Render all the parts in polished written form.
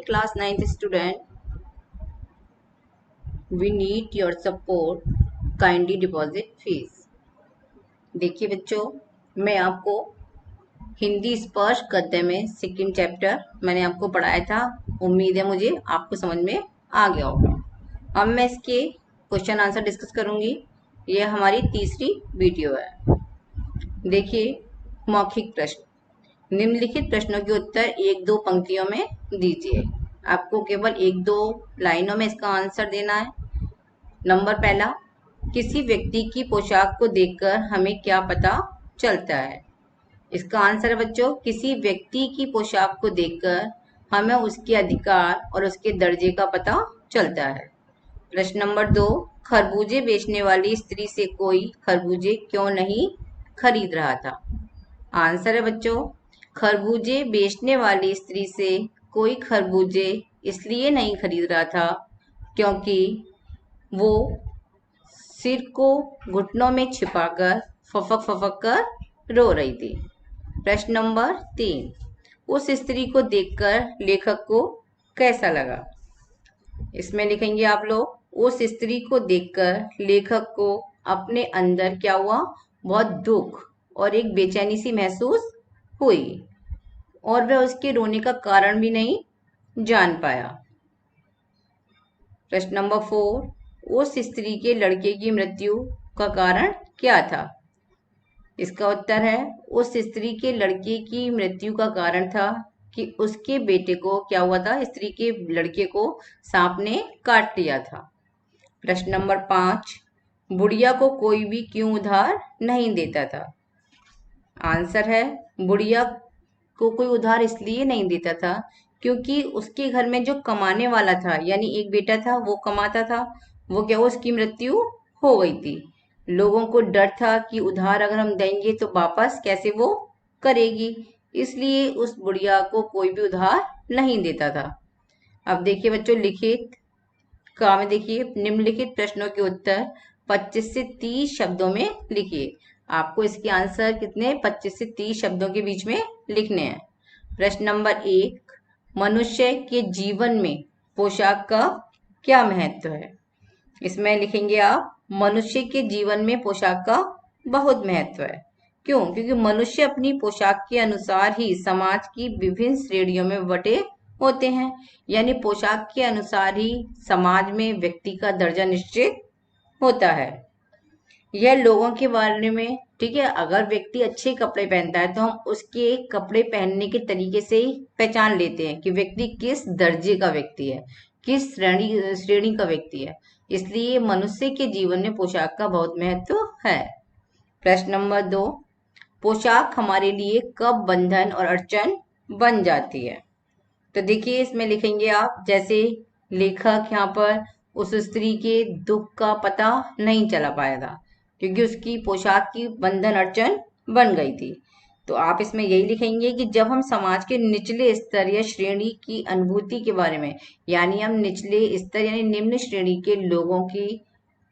class 9th student, we need your support. Kindly deposit fees. देखिए बच्चों, मैं आपको हिंदी स्पर्श गद्य में सेकंड चैप्टर मैंने आपको पढ़ाया था। उम्मीद है मुझे आपको समझ में आ गया होगा। अब मैं इसके क्वेश्चन आंसर डिस्कस करूंगी। यह हमारी तीसरी वीडियो है। देखिए, मौखिक प्रश्न। निम्नलिखित प्रश्नों के उत्तर 1-2 पंक्तियों में दीजिए। आपको केवल 1-2 लाइनों में इसका आंसर देना है। नंबर पहला, किसी व्यक्ति की पोशाक को देखकर हमें क्या पता चलता है? इसका आंसर है बच्चों, किसी व्यक्ति की पोशाक को देखकर हमें उसके अधिकार और उसके दर्जे का पता चलता है। प्रश्न नंबर 2, खरबूजे बेचने वाली स्त्री से कोई खरबूजे क्यों नहीं खरीद रहा था? आंसर है बच्चों, खरबूजे बेचने वाली स्त्री से कोई खरबूजे इसलिए नहीं खरीद रहा था क्योंकि वो सिर को घुटनों में छिपाकर फफक फफक कर रो रही थी। प्रश्न नंबर 3, उस स्त्री को देखकर लेखक को कैसा लगा? इसमें लिखेंगे आप लोग, उस स्त्री को देखकर लेखक को अपने अंदर क्या हुआ? बहुत दुख और एक बेचैनी सी महसूस हुई और वह उसके रोने का कारण भी नहीं जान पाया। प्रश्न नंबर 4, उस स्त्री के लड़के की मृत्यु का कारण क्या था? इसका उत्तर है, उस स्त्री के लड़के की मृत्यु का कारण था कि उसके बेटे को क्या हुआ था? स्त्री के लड़के को सांप ने काट लिया था। प्रश्न नंबर 5, बुढ़िया को कोई भी क्यों उधार नहीं देता था? आंसर है, बुढ़िया को कोई उधार इसलिए नहीं देता था क्योंकि उसके घर में जो कमाने वाला था, यानी एक बेटा था, वो कमाता था, वो क्या हुआ? उसकी मृत्यु हो गई थी। लोगों को डर था कि उधार अगर हम देंगे तो वापस कैसे वो करेगी, इसलिए उस बुढ़िया को कोई भी उधार नहीं देता था। अब देखिए बच्चों, लिखित का में देखिए, निम्नलिखित प्रश्नों के उत्तर 25 से 30 शब्दों में लिखिए। आपको इसके आंसर कितने? 25 से 30 शब्दों के बीच में लिखने हैं। प्रश्न नंबर 1, मनुष्य के जीवन में पोशाक का क्या महत्व है? इसमें लिखेंगे आप, मनुष्य के जीवन में पोशाक का बहुत महत्व है। क्यों? क्योंकि मनुष्य अपनी पोशाक के अनुसार ही समाज की विभिन्न श्रेणियों में बटे होते हैं। यानी पोशाक के अनुसार ही समाज में व्यक्ति का दर्जा निश्चित होता है। यह लोगों के बारे में, ठीक है, अगर व्यक्ति अच्छे कपड़े पहनता है तो हम उसके कपड़े पहनने के तरीके से ही पहचान लेते हैं कि व्यक्ति किस दर्जे का व्यक्ति है, किस श्रेणी का व्यक्ति है। इसलिए मनुष्य के जीवन में पोशाक का बहुत महत्व है। प्रश्न नंबर 2, पोशाक हमारे लिए कब बंधन और अड़चन बन जाती है? तो देखिए, इसमें लिखेंगे आप, जैसे लेखक यहाँ पर उस स्त्री के दुख का पता नहीं चला पाया था क्योंकि उसकी पोशाक की बंधन अड़चन बन गई थी। तो आप इसमें यही लिखेंगे कि जब हम समाज के निचले स्तर या श्रेणी की अनुभूति के बारे में, यानी हम निचले स्तर यानी निम्न श्रेणी के लोगों के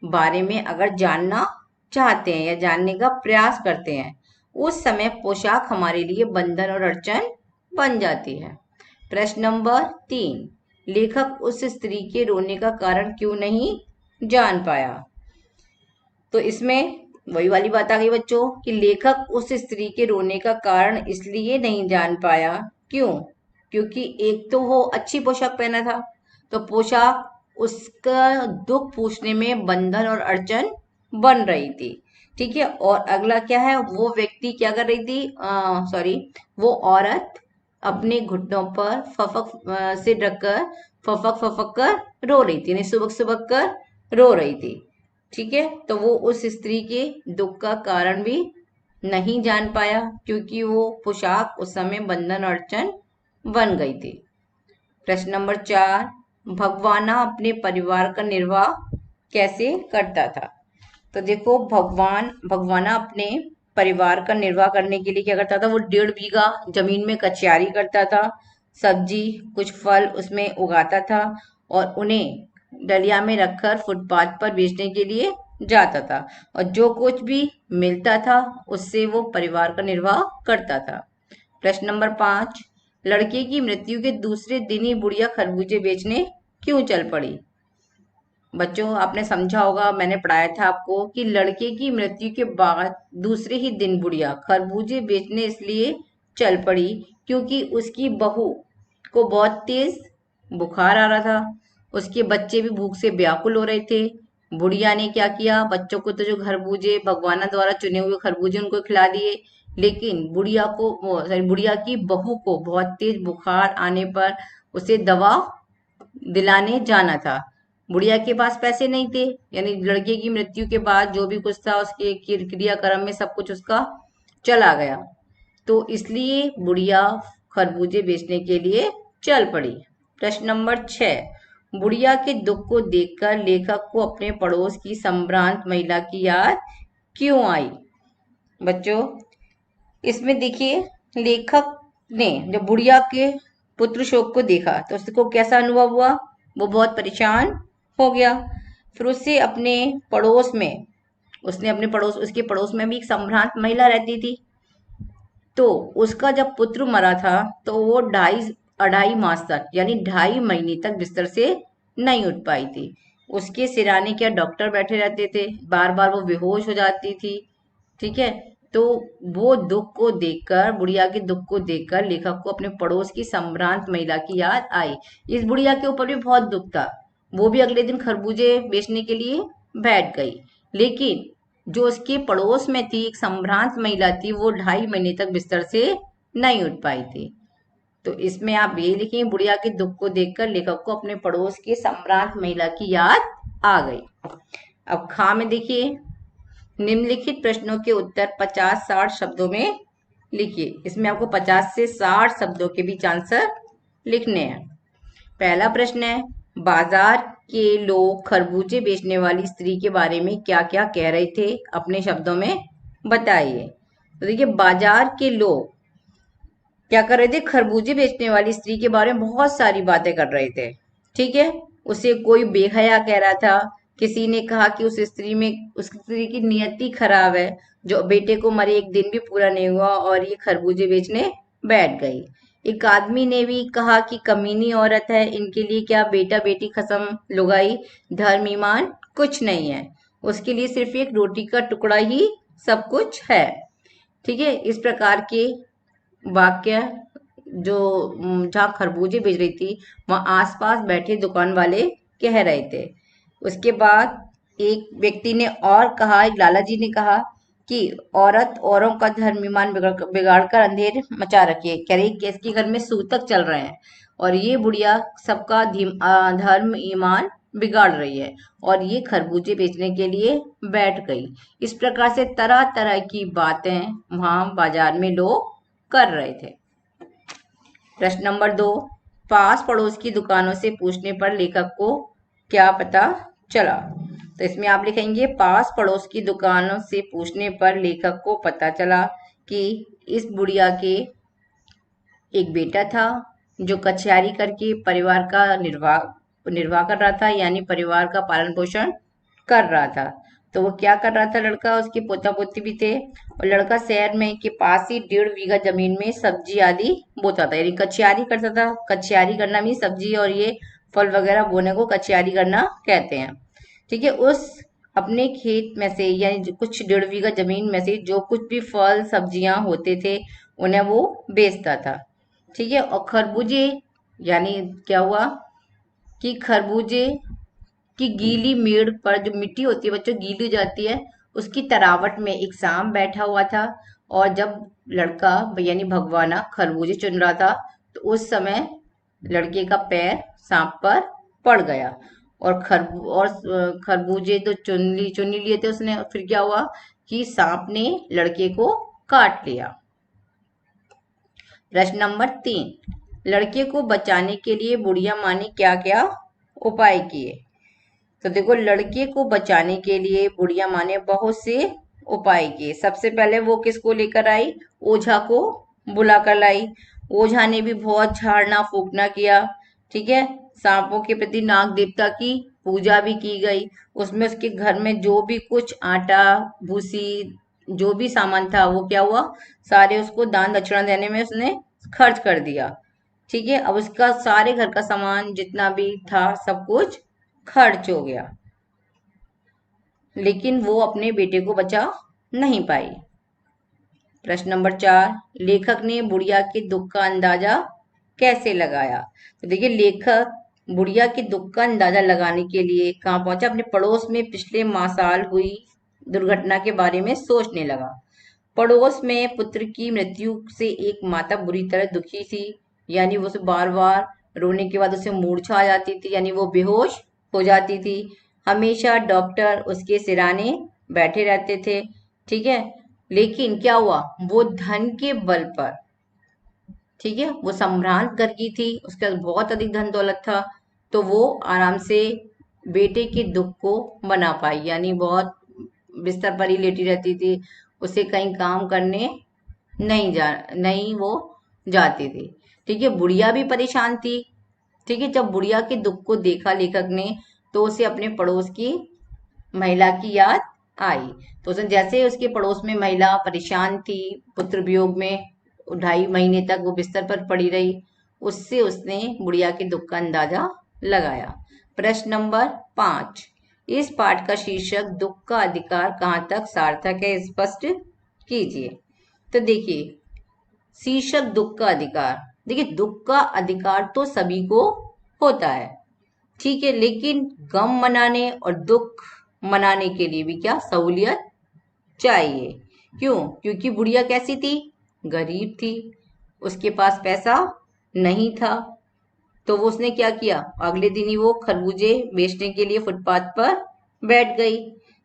बारे में अगर जानना चाहते हैं या जानने का प्रयास करते हैं, उस समय पोशाक हमारे लिए बंधन और अड़चन बन जाती है। प्रश्न नंबर 3, लेखक उस स्त्री के रोने का कारण क्यों नहीं जान पाया? तो इसमें वही वाली बात आ गई बच्चों कि लेखक उस स्त्री के रोने का कारण इसलिए नहीं जान पाया। क्यों? क्योंकि एक तो वो अच्छी पोशाक पहना था, तो पोशाक उसका दुख पूछने में बंधन और अड़चन बन रही थी, ठीक है। और अगला क्या है, वो व्यक्ति क्या कर रही थी, वो औरत अपने घुटनों पर फफक से ढककर फफक फफक कर रो रही थी, यानी सुबक सुबक कर रो रही थी, ठीक है। तो वो उस स्त्री के दुख का कारण भी नहीं जान पाया क्योंकि वो पोशाक उस समय बंधन अड़चन बन गई थी। प्रश्न नंबर 4, भगवाना अपने परिवार का निर्वाह कैसे करता था? तो देखो, भगवाना अपने परिवार का निर्वाह करने के लिए क्या करता था? वो 1.5 बीघा जमीन में कचियारी करता था, सब्जी कुछ फल उसमें उगाता था और उन्हें डलिया में रखकर फुटपाथ पर बेचने के लिए जाता था, और जो कुछ भी मिलता था उससे वो परिवार का निर्वाह करता था। प्रश्न नंबर 5, लड़के की मृत्यु के दूसरे दिन ही बुढ़िया खरबूजे बेचने क्यों चल पड़ी? बच्चों, आपने समझा होगा, मैंने पढ़ाया था आपको कि लड़के की मृत्यु के बाद दूसरे ही दिन बुढ़िया खरबूजे बेचने इसलिए चल पड़ी क्योंकि उसकी बहू को बहुत तेज बुखार आ रहा था। उसके बच्चे भी भूख से व्याकुल हो रहे थे। बुढ़िया ने क्या किया, बच्चों को तो जो खरबूजे भगवान द्वारा चुने हुए खरबूजे उनको खिला दिए, लेकिन बुढ़िया को सॉरी बुढ़िया की बहू को बहुत तेज बुखार आने पर उसे दवा दिलाने जाना था। बुढ़िया के पास पैसे नहीं थे, यानी लड़के की मृत्यु के बाद जो भी कुछ था उसके क्रियाक्रम में सब कुछ उसका चला गया, तो इसलिए बुढ़िया खरबूजे बेचने के लिए चल पड़ी। प्रश्न नंबर 6, बुढ़िया के दुख को देखकर लेखक को अपने पड़ोस की संभ्रांत महिला की याद क्यों आई? बच्चों, इसमें देखिए, लेखक ने जब बुढ़िया के पुत्र शोक को देखा तो उसको कैसा अनुभव हुआ? वो बहुत परेशान हो गया। फिर उससे अपने पड़ोस में उसके पड़ोस में भी एक संभ्रांत महिला रहती थी। तो उसका जब पुत्र मरा था तो वो अढ़ाई मास तक, यानी 2.5 महीने तक बिस्तर से नहीं उठ पाई थी। उसके सिराने क्या डॉक्टर बैठे रहते थे, बार बार वो बेहोश हो जाती थी। ठीक है, तो वो दुख को देखकर, बुढ़िया के दुख को देखकर लेखक को अपने पड़ोस की संभ्रांत महिला की याद आई। इस बुढ़िया के ऊपर भी बहुत दुख था। वो भी अगले दिन खरबूजे बेचने के लिए बैठ गई, लेकिन जो उसके पड़ोस में थी एक संभ्रांत महिला थी, वो 2.5 महीने तक बिस्तर से नहीं उठ पाई थी। तो इसमें आप ये लिखें, बुढ़िया के दुख को देखकर लेखक को अपने पड़ोस की संभ्रांत महिला की याद आ गई। अब खा में देखिए, निम्नलिखित प्रश्नों के उत्तर 50-60 शब्दों में लिखिए। इसमें आपको 50 से 60 शब्दों के बीच आंसर लिखने हैं। पहला प्रश्न है, बाजार के लोग खरबूजे बेचने वाली स्त्री के बारे में क्या क्या कह रहे थे, अपने शब्दों में बताइए। तो देखिए, बाजार के लोग क्या कर रहे थे, खरबूजे बेचने वाली स्त्री के बारे में बहुत सारी बातें कर रहे थे। ठीक है, उसे कोई बेहया कह रहा था, किसी ने कहा कि उस स्त्री की नियति खराब है, जो बेटे को मरे एक दिन भी पूरा नहीं हुआ और ये खरबूजे बेचने बैठ गई। एक आदमी ने भी कहा कि कमीनी औरत है, इनके लिए क्या बेटा बेटी खसम लुगाई धर्म ईमान कुछ नहीं है, उसके लिए सिर्फ एक रोटी का टुकड़ा ही सब कुछ है। ठीक है, इस प्रकार के वाक्य जो जहाँ खरबूजे बेच रही थी वहां आसपास बैठे दुकान वाले कह रहे थे। उसके बाद एक व्यक्ति ने और कहा, एक लाला जी ने कहा कि औरत औरों का धर्म ईमान बिगाड़ कर अंधेर मचा रखी है, कह रही कि इसके घर में सूतक चल रहे हैं और ये बुढ़िया सबका धर्म ईमान बिगाड़ रही है और ये खरबूजे बेचने के लिए बैठ गई। इस प्रकार से तरह तरह की बातें वहां बाजार में लोग कर रहे थे। प्रश्न नंबर 2, पास पड़ोस की दुकानों से पूछने पर लेखक को क्या पता चला? तो इसमें आप लिखेंगे, पास पड़ोस की दुकानों से पूछने पर लेखक को पता चला कि इस बुढ़िया के एक बेटा था जो कचहरी करके परिवार का निर्वाह कर रहा था, यानी परिवार का पालन पोषण कर रहा था। तो वो क्या कर रहा था लड़का, उसके पोता पोती भी थे और लड़का शहर में के पास ही 1.5 बीघा जमीन में सब्जी आदि बोता था, यानी कचियारी करता था। कचियारी करना भी सब्जी और ये फल वगैरह बोने को कचियारी करना कहते हैं। ठीक है, उस अपने खेत में से, यानी कुछ 1.5 बीघा जमीन में से जो कुछ भी फल सब्जियां होते थे उन्हें वो बेचता था। ठीक है, और खरबूजे, यानी क्या हुआ कि खरबूजे कि गीली मेड़ पर जो मिट्टी होती है बच्चों, गीली हो जाती है, उसकी तरावट में एक सांप बैठा हुआ था और जब लड़का यानी भगवाना खरबूजे चुन रहा था तो उस समय लड़के का पैर सांप पर पड़ गया और खरबूजे तो चुन ही लिए थे उसने। फिर क्या हुआ कि सांप ने लड़के को काट लिया। प्रश्न नंबर 3, लड़के को बचाने के लिए बुढ़िया माँ ने क्या क्या उपाय किए? तो देखो, लड़के को बचाने के लिए बुढ़िया माँ ने बहुत से उपाय किए। सबसे पहले वो किसको लेकर आई, ओझा को बुलाकर लाई। ओझा ने भी बहुत झाड़ना फूकना किया। ठीक है, सांपों के प्रति नाग देवता की पूजा भी की गई। उसमें उसके घर में जो भी कुछ आटा भूसी जो भी सामान था वो क्या हुआ, सारे उसको दान दक्षिणा देने में उसने खर्च कर दिया। ठीक है। अब उसका सारे घर का सामान जितना भी था सब कुछ खर्च हो गया, लेकिन वो अपने बेटे को बचा नहीं पाई। प्रश्न नंबर 4, लेखक ने बुढ़िया के दुख का अंदाजा कैसे लगाया? तो देखिए, लेखक बुढ़िया के दुख का अंदाजा लगाने के लिए कहाँ पहुंचा? अपने पड़ोस में पिछले साल हुई दुर्घटना के बारे में सोचने लगा। पड़ोस में पुत्र की मृत्यु से एक माता बुरी तरह दुखी थी, यानी वो बार बार रोने के बाद उसे मूर्छा आ जाती थी, यानी वो बेहोश हो जाती थी। हमेशा डॉक्टर उसके सिराने बैठे रहते थे, ठीक है। लेकिन क्या हुआ, वो धन के बल पर, ठीक है, वो संभ्रांत कर की थी, उसके पास बहुत अधिक धन दौलत था, तो वो आराम से बेटे के दुख को मना पाई, यानी बहुत बिस्तर पर ही लेटी रहती थी, उसे कहीं काम करने नहीं वो जाती थी। ठीक है, बुढ़िया भी परेशान थी। ठीक है, जब बुढ़िया के दुख को देखा लेखक ने, तो उसे अपने पड़ोस की महिला की याद आई। तो उसने जैसे उसके पड़ोस में महिला परेशान थी, पुत्र वियोग में 2.5 महीने तक वो बिस्तर पर पड़ी रही, उससे उसने बुढ़िया के दुख का अंदाजा लगाया। प्रश्न नंबर 5, इस पाठ का शीर्षक दुख का अधिकार कहाँ तक सार्थक है, स्पष्ट कीजिए। तो देखिए, शीर्षक दुख का अधिकार। देखिए, दुख का अधिकार तो सभी को होता है, ठीक है, लेकिन गम मनाने और दुख मनाने के लिए भी क्या सहूलियत चाहिए। क्यों? क्योंकि बुढ़िया कैसी थी? गरीब थी, उसके पास पैसा नहीं था, तो वो उसने क्या किया, अगले दिन ही वो खरबूजे बेचने के लिए फुटपाथ पर बैठ गई।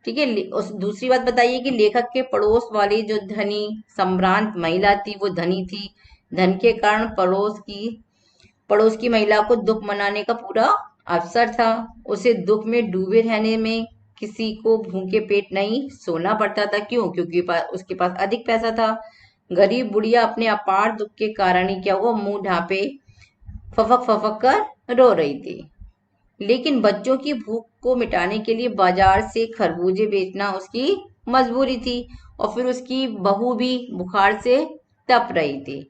ठीक है, उस दूसरी बात बताइए कि लेखक के पड़ोस वाली जो धनी संभ्रांत महिला थी, वो धनी थी, धन के कारण पड़ोस की महिला को दुख मनाने का पूरा अवसर था। उसे दुख में डूबे रहने में किसी को भूखे पेट नहीं सोना पड़ता था। क्यों? क्योंकि उसके पास अधिक पैसा था। गरीब बुढ़िया अपने अपार दुख के कारण ही क्या हुआ, मुंह ढांपे फफक फफक कर रो रही थी। लेकिन बच्चों की भूख को मिटाने के लिए बाजार से खरबूजे बेचना उसकी मजबूरी थी, और फिर उसकी बहू भी बुखार से तप रही थी।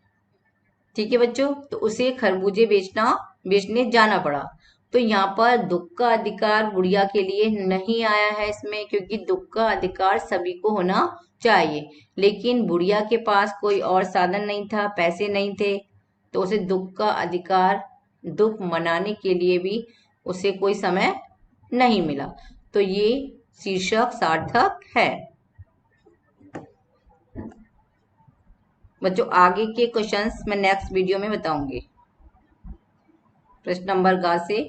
ठीक है बच्चों, तो उसे खरबूजे बेचने जाना पड़ा। तो यहाँ पर दुख का अधिकार बुढ़िया के लिए नहीं आया है इसमें, क्योंकि दुख का अधिकार सभी को होना चाहिए, लेकिन बुढ़िया के पास कोई और साधन नहीं था, पैसे नहीं थे, तो उसे दुख का अधिकार, दुख मनाने के लिए भी उसे कोई समय नहीं मिला। तो ये शीर्षक सार्थक है। बच्चों, आगे के क्वेश्चंस मैं नेक्स्ट वीडियो में बताऊंगी। प्रश्न नंबर ग से